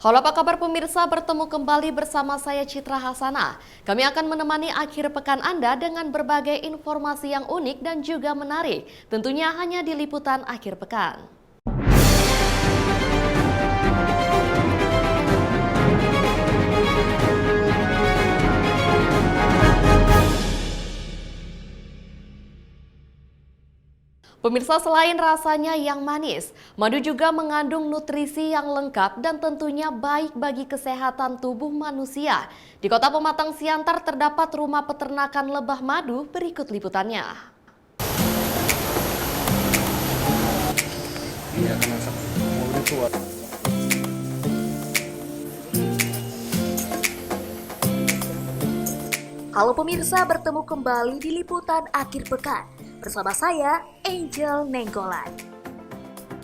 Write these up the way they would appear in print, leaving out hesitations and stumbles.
Halo, apa kabar pemirsa? Bertemu kembali bersama saya Citra Hasanah. Kami akan menemani akhir pekan Anda dengan berbagai informasi yang unik dan juga menarik. Tentunya hanya di Liputan Akhir Pekan. Pemirsa, selain rasanya yang manis, madu juga mengandung nutrisi yang lengkap dan tentunya baik bagi kesehatan tubuh manusia. Di Kota Pematang Siantar terdapat rumah peternakan lebah madu, berikut liputannya. Iya, karena mobil tua. Halo pemirsa, bertemu kembali di Liputan Akhir Pekan bersama saya, Angel Nenggolan.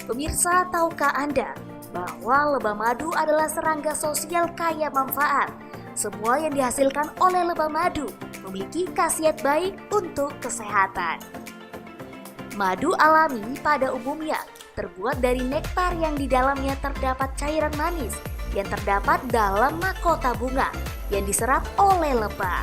Pemirsa, tahukah Anda bahwa lebah madu adalah serangga sosial kaya manfaat? Semua yang dihasilkan oleh lebah madu memiliki khasiat baik untuk kesehatan. Madu alami pada umumnya terbuat dari nektar yang di dalamnya terdapat cairan manis yang terdapat dalam mahkota bunga yang diserap oleh lebah.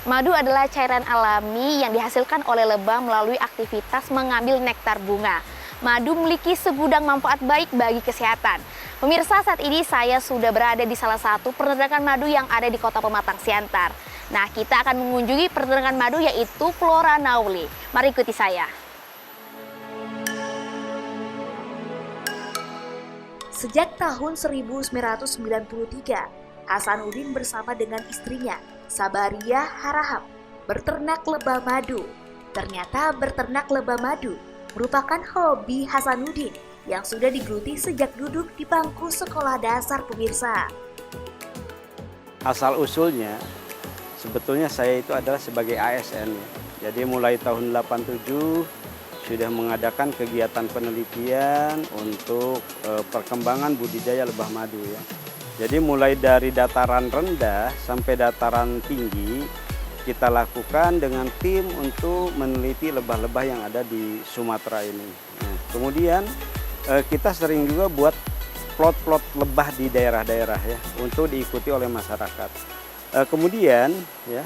Madu adalah cairan alami yang dihasilkan oleh lebah melalui aktivitas mengambil nektar bunga. Madu memiliki segudang manfaat baik bagi kesehatan. Pemirsa, saat ini saya sudah berada di salah satu peternakan madu yang ada di Kota Pematang Siantar. Nah, kita akan mengunjungi peternakan madu yaitu Flora Nauli. Mari ikuti saya. Sejak tahun 1993, Hasanuddin bersama dengan istrinya, Sabaria Harahap, berternak lebah madu. Ternyata berternak lebah madu merupakan hobi Hasanuddin yang sudah digeluti sejak duduk di bangku sekolah dasar, pemirsa. Asal usulnya sebetulnya saya itu adalah sebagai ASN. Jadi mulai tahun 87 sudah mengadakan kegiatan penelitian untuk perkembangan budidaya lebah madu ya. Jadi mulai dari dataran rendah sampai dataran tinggi kita lakukan dengan tim untuk meneliti lebah-lebah yang ada di Sumatera ini. Nah, kemudian kita sering juga buat plot-plot lebah di daerah-daerah ya untuk diikuti oleh masyarakat. Kemudian ya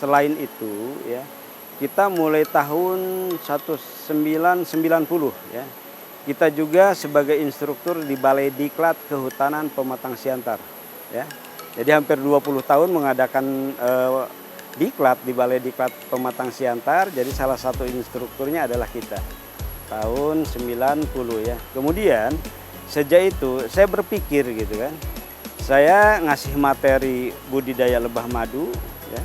selain itu ya kita mulai tahun 1990 ya. Kita juga sebagai instruktur di Balai Diklat Kehutanan Pematang Siantar. Ya. Jadi hampir 20 tahun mengadakan diklat di Balai Diklat Pematang Siantar. Jadi salah satu instrukturnya adalah kita. Tahun 90 ya. Kemudian sejak itu saya berpikir gitu kan. Saya ngasih materi budidaya lebah madu. Ya.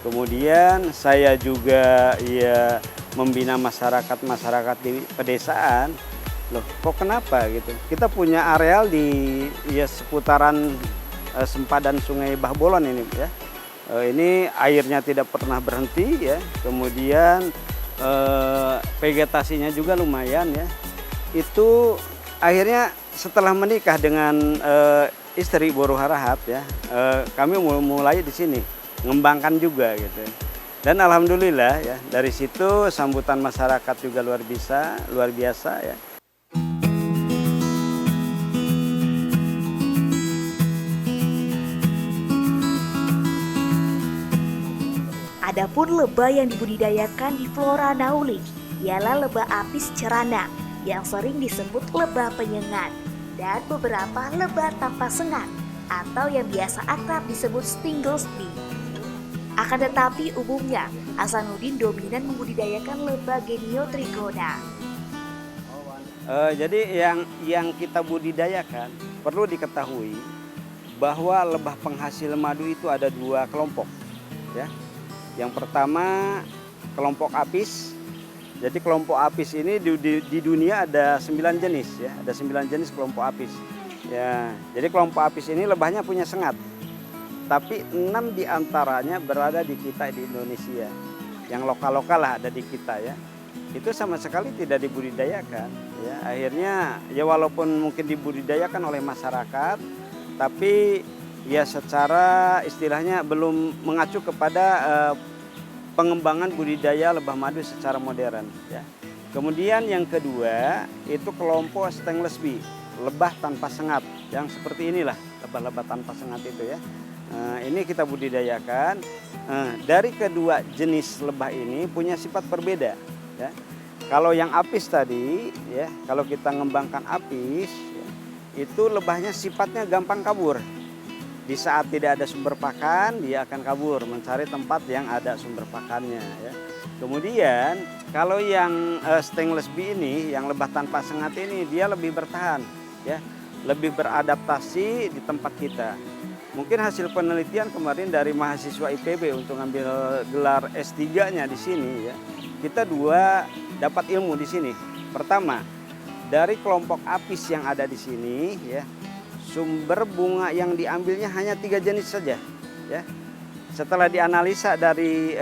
Kemudian saya juga ya membina masyarakat di pedesaan. Loh, kok kenapa gitu? Kita punya areal di ya seputaran sempadan Sungai Bahbolon ini ya. Ini airnya tidak pernah berhenti ya. Kemudian vegetasinya juga lumayan ya. Itu akhirnya setelah menikah dengan istri Boro Harahap ya, kami mulai di sini mengembangkan juga gitu. Dan alhamdulillah ya dari situ sambutan masyarakat juga luar biasa ya. Adapun lebah yang dibudidayakan di Flora Nauli ialah lebah apis cerana yang sering disebut lebah penyengat dan beberapa lebah tanpa sengat atau yang biasa akrab disebut stinglesby. Akan tetapi umumnya Hasanuddin dominan membudidayakan lebah Genio trigona. Jadi yang kita budidayakan perlu diketahui bahwa lebah penghasil madu itu ada dua kelompok ya. Yang pertama kelompok apis. Jadi kelompok apis ini di dunia ada 9 jenis ya, ada 9 jenis kelompok apis. Ya, jadi kelompok apis ini lebahnya punya sengat. Tapi 6 diantaranya berada di kita di Indonesia. Yang lokal-lokal lah ada di kita ya. Itu sama sekali tidak dibudidayakan ya. Akhirnya ya walaupun mungkin dibudidayakan oleh masyarakat, tapi ya secara istilahnya belum mengacu kepada pengembangan budidaya lebah madu secara modern ya. Kemudian yang kedua itu kelompok stainless bee, lebah tanpa sengat, yang seperti inilah lebah-lebah tanpa sengat itu ya. Ini kita budidayakan. Dari kedua jenis lebah ini punya sifat berbeda ya. Kalau yang apis tadi ya, kalau kita ngembangkan apis ya, itu lebahnya sifatnya gampang kabur. Di saat tidak ada sumber pakan, dia akan kabur mencari tempat yang ada sumber pakannya ya. Kemudian kalau yang stainless bee ini, yang lebah tanpa sengat ini, dia lebih bertahan ya, lebih beradaptasi di tempat kita. Mungkin hasil penelitian kemarin dari mahasiswa IPB untuk ngambil gelar S3-nya di sini ya. Kita dapat ilmu di sini. Pertama, dari kelompok apis yang ada di sini ya, sumber bunga yang diambilnya hanya 3 jenis saja ya. Setelah dianalisa dari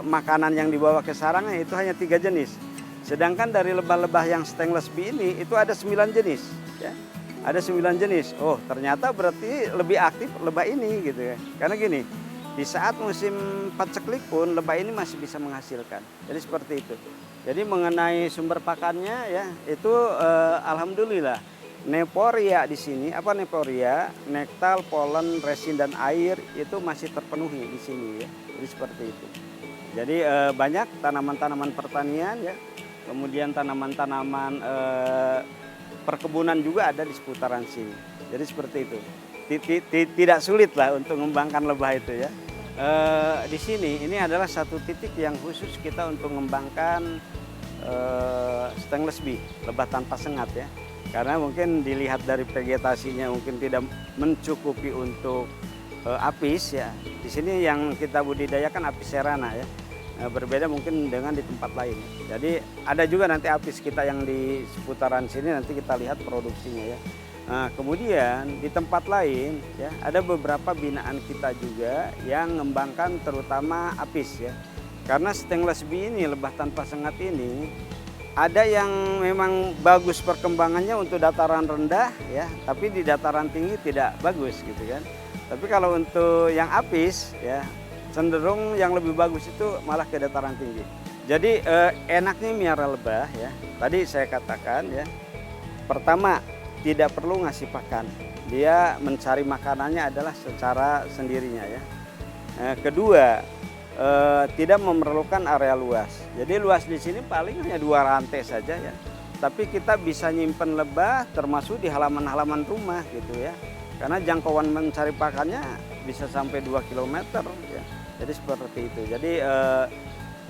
makanan yang dibawa ke sarangnya itu hanya 3 jenis. Sedangkan dari lebah-lebah yang stainless bee ini itu ada 9 jenis ya. Ada 9 jenis. Oh, ternyata berarti lebih aktif lebah ini gitu ya. Karena gini, di saat musim paceklik pun lebah ini masih bisa menghasilkan. Jadi seperti itu. Jadi mengenai sumber pakannya ya, itu alhamdulillah Neporia di sini, apa Neporia, nektar, polen, resin dan air itu masih terpenuhi di sini ya. Jadi seperti itu. Jadi banyak tanaman-tanaman pertanian ya. Kemudian tanaman-tanaman perkebunan juga ada di seputaran sini. Jadi seperti itu. Tidak sulit lah untuk mengembangkan lebah itu ya. Di sini ini adalah satu titik yang khusus kita untuk mengembangkan stainless bee, lebah tanpa sengat ya. Karena mungkin dilihat dari vegetasinya mungkin tidak mencukupi untuk apis ya. Di sini yang kita budidayakan apis serrana ya. Berbeda mungkin dengan di tempat lain. Jadi ada juga nanti apis kita yang di seputaran sini, nanti kita lihat produksinya ya. Kemudian di tempat lain ya, ada beberapa binaan kita juga yang mengembangkan terutama apis ya. Karena stainless bee ini, lebah tanpa sengat ini, ada yang memang bagus perkembangannya untuk dataran rendah ya, tapi di dataran tinggi tidak bagus gitu kan. Tapi kalau untuk yang apis ya, cenderung yang lebih bagus itu malah ke dataran tinggi. Jadi enaknya miara lebah ya. Tadi saya katakan ya. Pertama, tidak perlu ngasih pakan. Dia mencari makanannya adalah secara sendirinya ya. Kedua, tidak memerlukan area luas. Jadi luas di sini paling hanya 2 rantai saja ya. Tapi kita bisa nyimpen lebah termasuk di halaman-halaman rumah gitu ya. Karena jangkauan mencari pakannya bisa sampai 2 km ya. Jadi seperti itu. Jadi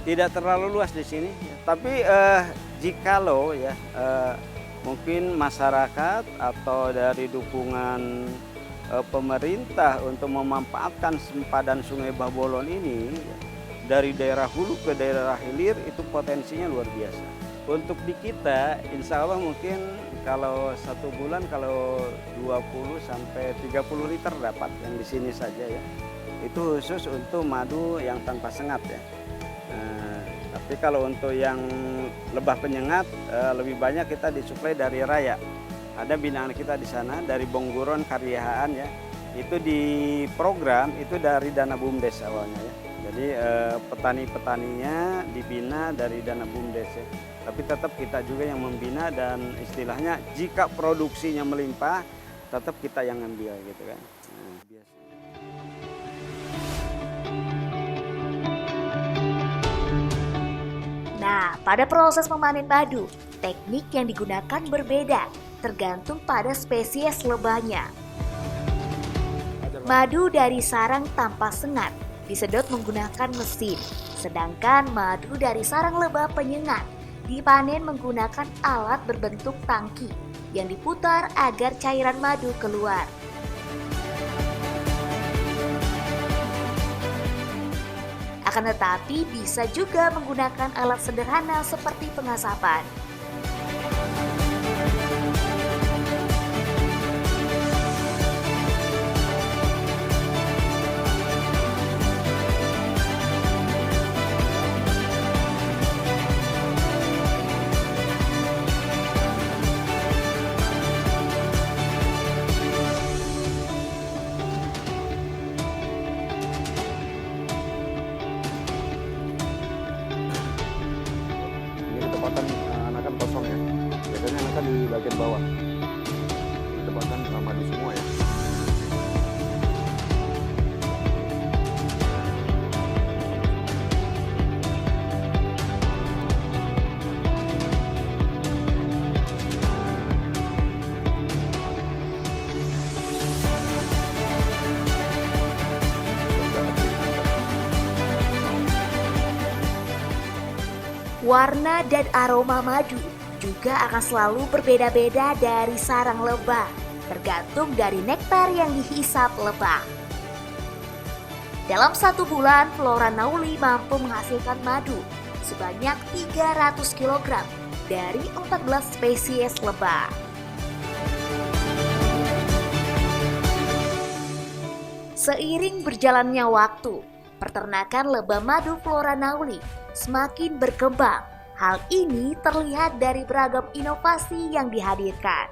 tidak terlalu luas di sini. Tapi jikalau ya mungkin masyarakat atau dari dukungan pemerintah untuk memanfaatkan sempadan Sungai Babolon ini ya, dari daerah hulu ke daerah hilir itu potensinya luar biasa. Untuk di kita, insya Allah mungkin kalau 1 bulan kalau 20 sampai 30 liter dapat yang di sini saja ya. Itu khusus untuk madu yang tanpa sengat ya. Tapi kalau untuk yang lebah penyengat lebih banyak kita disuplai dari Raya. Ada binaan kita di sana dari Bongguron Karyahaan ya. Itu di program itu dari dana BUMDes awalnya ya. Jadi petani-petaninya dibina dari dana BUMDes ya. Tapi tetap kita juga yang membina dan istilahnya jika produksinya melimpah tetap kita yang ngambil gitu kan. Biasa. Nah, pada proses memanen madu, teknik yang digunakan berbeda, tergantung pada spesies lebahnya. Madu dari sarang tanpa sengat disedot menggunakan mesin, sedangkan madu dari sarang lebah penyengat dipanen menggunakan alat berbentuk tangki yang diputar agar cairan madu keluar. Akan tetapi bisa juga menggunakan alat sederhana seperti pengasapan. Warna dan aroma madu juga akan selalu berbeda-beda dari sarang lebah, tergantung dari nektar yang dihisap lebah. Dalam 1 bulan, Flora Nauli mampu menghasilkan madu sebanyak 300 kg dari 14 spesies lebah. Seiring berjalannya waktu, peternakan lebah madu Flora Nauli semakin berkembang. Hal ini terlihat dari beragam inovasi yang dihadirkan.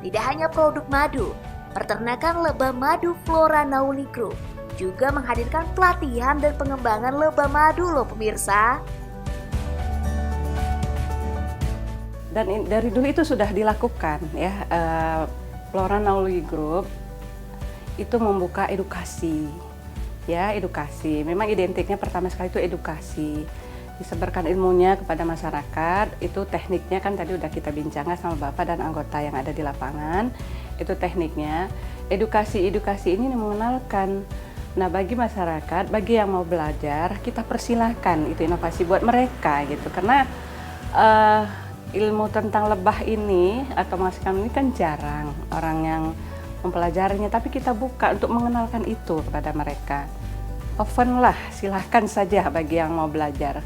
Tidak hanya produk madu, peternakan lebah madu Flora Nauli Group juga menghadirkan pelatihan dan pengembangan lebah madu loh pemirsa. Dan dari dulu itu sudah dilakukan ya. Flora Nauli Group itu membuka edukasi, ya edukasi. Memang identiknya pertama sekali itu edukasi, disebarkan ilmunya kepada masyarakat. Itu tekniknya kan tadi udah kita bincangkan sama Bapak dan anggota yang ada di lapangan. Itu tekniknya. Edukasi ini mengenalkan. Nah bagi masyarakat, bagi yang mau belajar, kita persilahkan itu inovasi buat mereka gitu. Karena ilmu tentang lebah ini atau masakan ini kan jarang orang yang mempelajarinya, tapi kita buka untuk mengenalkan itu kepada mereka. Open lah, silahkan saja bagi yang mau belajar.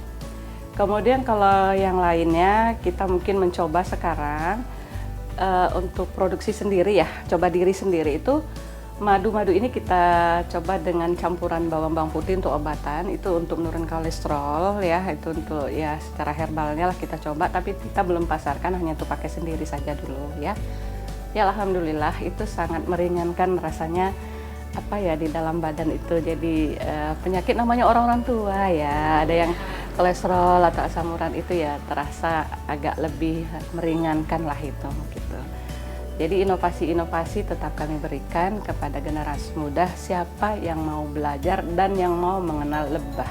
Kemudian kalau yang lainnya kita mungkin mencoba sekarang untuk produksi sendiri ya, coba diri sendiri itu madu-madu ini kita coba dengan campuran bawang putih untuk obatan, itu untuk menurunkan kolesterol ya, itu untuk ya secara herbalnya lah kita coba, tapi kita belum pasarkan, hanya untuk pakai sendiri saja dulu ya. Ya alhamdulillah itu sangat meringankan rasanya apa ya di dalam badan itu, jadi penyakit namanya orang-orang tua ya, ada yang kolesterol atau asam urat itu ya terasa agak lebih meringankan lah itu gitu. Jadi inovasi-inovasi tetap kami berikan kepada generasi muda siapa yang mau belajar dan yang mau mengenal lebah.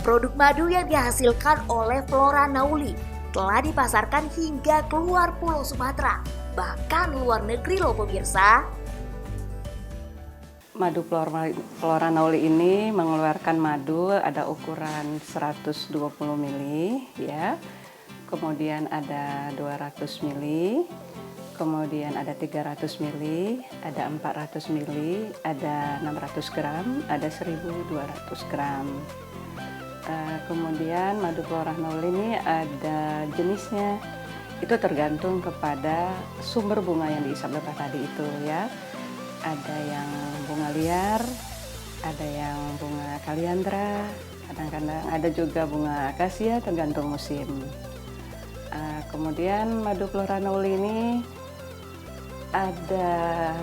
Produk madu yang dihasilkan oleh Flora Nauli telah dipasarkan hingga keluar Pulau Sumatera, bahkan luar negeri loh pemirsa. Madu Flora Nauli ini mengeluarkan madu ada ukuran 120 ml ya. Kemudian ada 200 ml, kemudian ada 300 ml, ada 400 ml, ada 600 gram, ada 1200 gram. Kemudian madu Flora Nauli ini ada jenisnya, itu tergantung kepada sumber bunga yang diisap lebah tadi itu ya. Ada yang bunga liar, ada yang bunga kaliandra, kadang-kadang ada juga bunga akasia tergantung musim. Kemudian madu Flora Nauli ini ada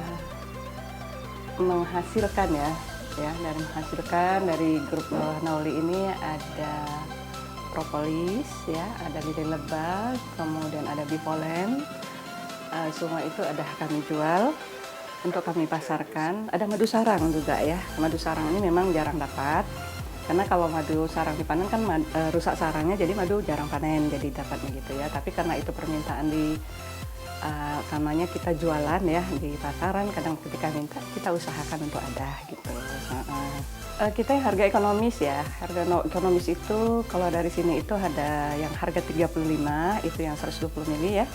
menghasilkan dari grup Flora Nauli ini ada propolis ya, ada lilin lebah, kemudian ada bipolen. Semua itu ada kami jual untuk kami pasarkan. Ada madu sarang juga ya. Madu sarang ini memang jarang dapat. Karena kalau madu sarang dipanen kan rusak sarangnya, jadi madu jarang panen jadi dapatnya gitu ya. Tapi karena itu permintaan di namanya kita jualan ya di pasaran, kadang ketika minta kita usahakan untuk ada gitu. Kita yang harga ekonomis ya, harga ekonomis itu kalau dari sini itu ada yang harga 35 itu yang 120 ml ya.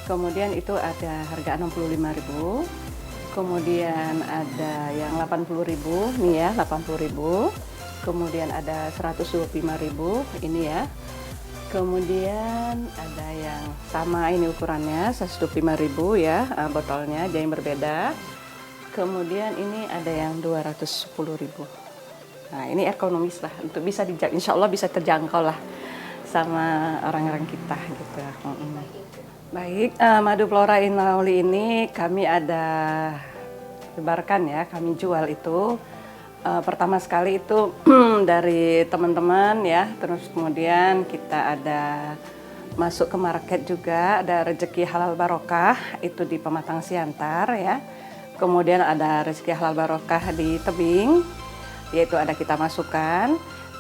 Kemudian itu ada harga 65.000. Kemudian ada yang 80.000 nih ya, 80.000. Kemudian ada 125.000 ini ya. Kemudian ada yang sama ini ukurannya 125.000 ya, botolnya jadi yang berbeda. Kemudian ini ada yang 210.000. Nah, ini ekonomis lah untuk bisa insya Allah bisa terjangkau lah sama orang-orang kita gitu. Baik, madu Flora Nauli ini kami ada sebarkan ya, kami jual itu. Pertama sekali itu dari teman-teman ya, terus kemudian kita ada masuk ke market juga, ada rezeki halal barokah itu di Pematang Siantar ya. Kemudian ada rezeki halal barokah di Tebing, yaitu ada kita masukkan.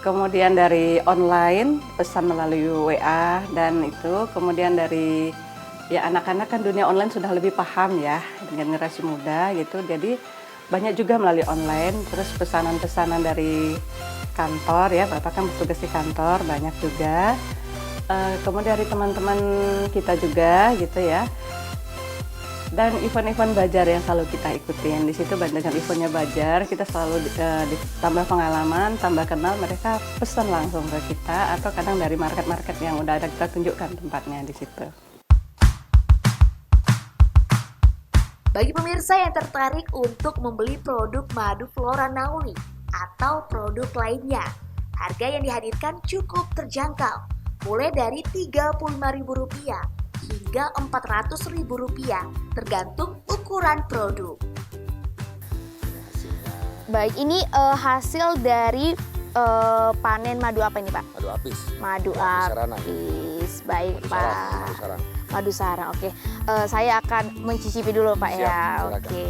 kemudian dari online, pesan melalui WA, dan itu kemudian dari ya anak-anak kan dunia online sudah lebih paham ya, generasi muda gitu, jadi banyak juga melalui online, terus pesanan-pesanan dari kantor ya, Bapak kan bertugas di kantor, banyak juga. Kemudian dari teman-teman kita juga gitu ya. Dan event-event Bajar yang selalu kita ikutin. Di situ dengan eventnya Bajar, kita selalu ditambah pengalaman, tambah kenal, mereka pesan langsung ke kita atau kadang dari market-market yang udah ada kita tunjukkan tempatnya di situ. Bagi pemirsa yang tertarik untuk membeli produk madu Flora Nauli atau produk lainnya, harga yang dihadirkan cukup terjangkau, mulai dari Rp35.000 hingga Rp400.000 tergantung ukuran produk. Baik, ini hasil dari panen madu apa ini, Pak? Madu apis. Madu sarana. apis. Baik, Madu Pak. sarang. Madu sarang, oke. Saya akan mencicipi dulu, Pak. Siap, Ya. silakan. Oke.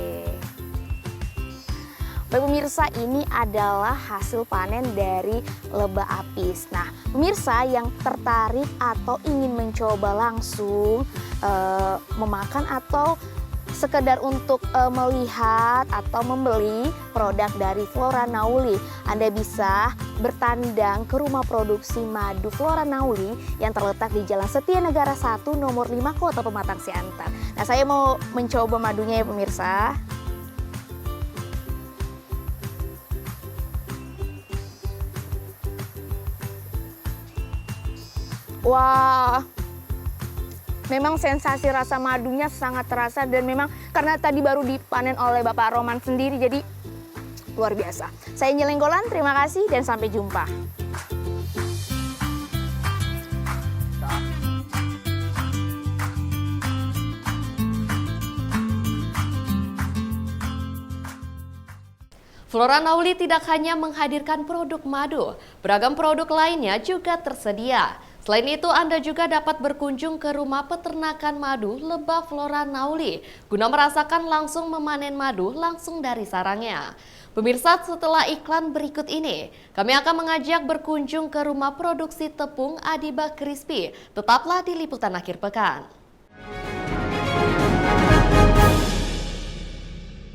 Baik pemirsa, ini adalah hasil panen dari lebah apis. Nah, pemirsa yang tertarik atau ingin mencoba langsung memakan atau sekedar untuk melihat atau membeli produk dari Flora Nauli, Anda bisa bertandang ke rumah produksi madu Flora Nauli yang terletak di Jalan Setia Negara 1 nomor 5 Kota Pematang Siantar. Nah, saya mau mencoba madunya ya pemirsa. Wah, memang sensasi rasa madunya sangat terasa dan memang karena tadi baru dipanen oleh Bapak Roman sendiri, jadi luar biasa. Saya Nyelenggolan, terima kasih dan sampai jumpa. Flora Nauli tidak hanya menghadirkan produk madu, beragam produk lainnya juga tersedia. Selain itu, Anda juga dapat berkunjung ke rumah peternakan madu Lebah Flora Nauli guna merasakan langsung memanen madu langsung dari sarangnya. Pemirsa, setelah iklan berikut ini, kami akan mengajak berkunjung ke rumah produksi tepung Adiba Crispy. Tetaplah di Liputan Akhir Pekan.